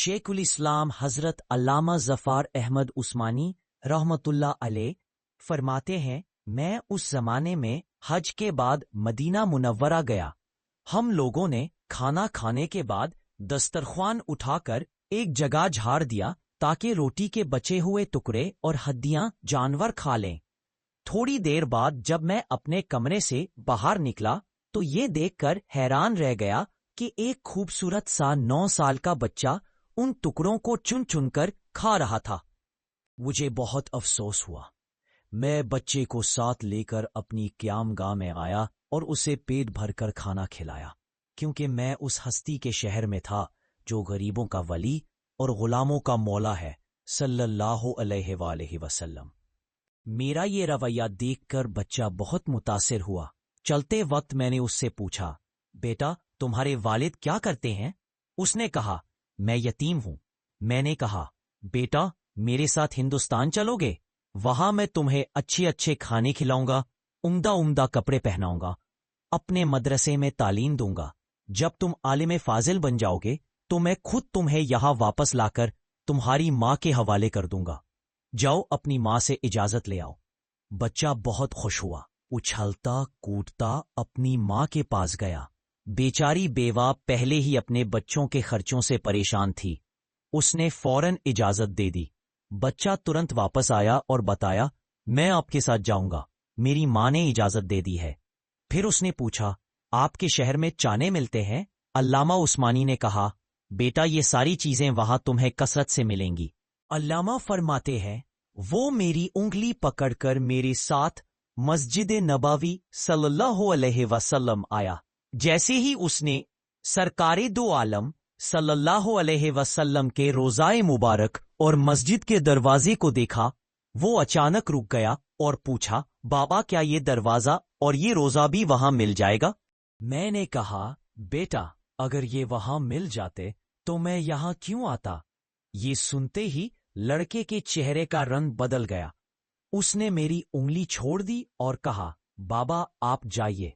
شیخ الاسلام حضرت علامہ ظفر احمد عثمانی رحمۃ اللہ علیہ فرماتے ہیں، میں اس زمانے میں حج کے بعد مدینہ منورہ گیا۔ ہم لوگوں نے کھانا کھانے کے بعد دسترخوان اٹھا کر ایک جگہ جھاڑ دیا تاکہ روٹی کے بچے ہوئے ٹکڑے اور ہڈیاں جانور کھا لیں۔ تھوڑی دیر بعد جب میں اپنے کمرے سے باہر نکلا تو یہ دیکھ کر حیران رہ گیا کہ ایک خوبصورت سا 9 سال کا بچہ ان ٹکڑوں کو چن چن کر کھا رہا تھا۔ مجھے بہت افسوس ہوا۔ میں بچے کو ساتھ لے کر اپنی قیام گاہ میں آیا اور اسے پیٹ بھر کر کھانا کھلایا، کیونکہ میں اس ہستی کے شہر میں تھا جو غریبوں کا ولی اور غلاموں کا مولا ہے، صلی اللہ علیہ وآلہ وسلم۔ میرا یہ رویہ دیکھ کر بچہ بہت متاثر ہوا۔ چلتے وقت میں نے اس سے پوچھا، بیٹا تمہارے والد کیا کرتے ہیں؟ اس نے کہا، میں یتیم ہوں۔ میں نے کہا، بیٹا میرے ساتھ ہندوستان چلو گے؟ وہاں میں تمہیں اچھے اچھے کھانے کھلاؤں گا، عمدہ عمدہ کپڑے پہناؤں گا، اپنے مدرسے میں تعلیم دوں گا۔ جب تم عالم فاضل بن جاؤ گے تو میں خود تمہیں یہاں واپس لا کر تمہاری ماں کے حوالے کر دوں گا۔ جاؤ اپنی ماں سے اجازت لے آؤ۔ بچہ بہت خوش ہوا، اچھلتا کودتا اپنی ماں کے پاس گیا۔ بیچاری بیوہ پہلے ہی اپنے بچوں کے خرچوں سے پریشان تھی۔ اس نے فوراً اجازت دے دی۔ بچہ ترنت واپس آیا اور بتایا، میں آپ کے ساتھ جاؤں گا، میری ماں نے اجازت دے دی ہے۔ پھر اس نے پوچھا، آپ کے شہر میں چانے ملتے ہیں؟ علامہ عثمانی نے کہا، بیٹا یہ ساری چیزیں وہاں تمہیں کثرت سے ملیں گی۔ علامہ فرماتے ہیں، وہ میری انگلی پکڑ کر میرے ساتھ مسجد نبوی صلی اللہ علیہ وسلم آیا۔ جیسے ہی اس نے سرکار دو عالم صلی اللہ علیہ وسلم کے روضہ مبارک اور مسجد کے دروازے کو دیکھا، وہ اچانک رک گیا اور پوچھا، بابا کیا یہ دروازہ اور یہ روضہ بھی وہاں مل جائے گا؟ میں نے کہا، بیٹا اگر یہ وہاں مل جاتے تو میں یہاں کیوں آتا؟ یہ سنتے ہی لڑکے کے چہرے کا رنگ بدل گیا۔ اس نے میری انگلی چھوڑ دی اور کہا، بابا آپ جائیے،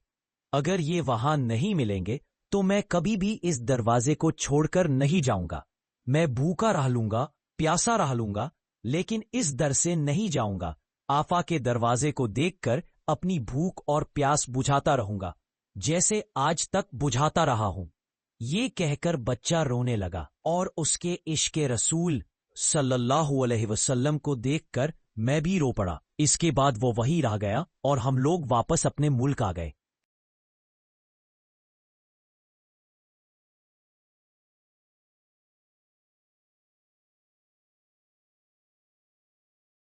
اگر یہ وہاں نہیں ملیں گے تو میں کبھی بھی اس دروازے کو چھوڑ کر نہیں جاؤں گا۔ میں بھوکا رہ لوں گا، پیاسا رہ لوں گا، لیکن اس در سے نہیں جاؤں گا۔ آفا کے دروازے کو دیکھ کر اپنی بھوک اور پیاس بجھاتا رہوں گا، جیسے آج تک بجھاتا رہا ہوں۔ یہ کہہ کر بچہ رونے لگا اور اس کے عشق رسول صلی اللہ علیہ وسلم کو دیکھ کر میں بھی رو پڑا۔ اس کے بعد وہ وہیں رہ گیا اور ہم لوگ واپس اپنے ملک آ گئے۔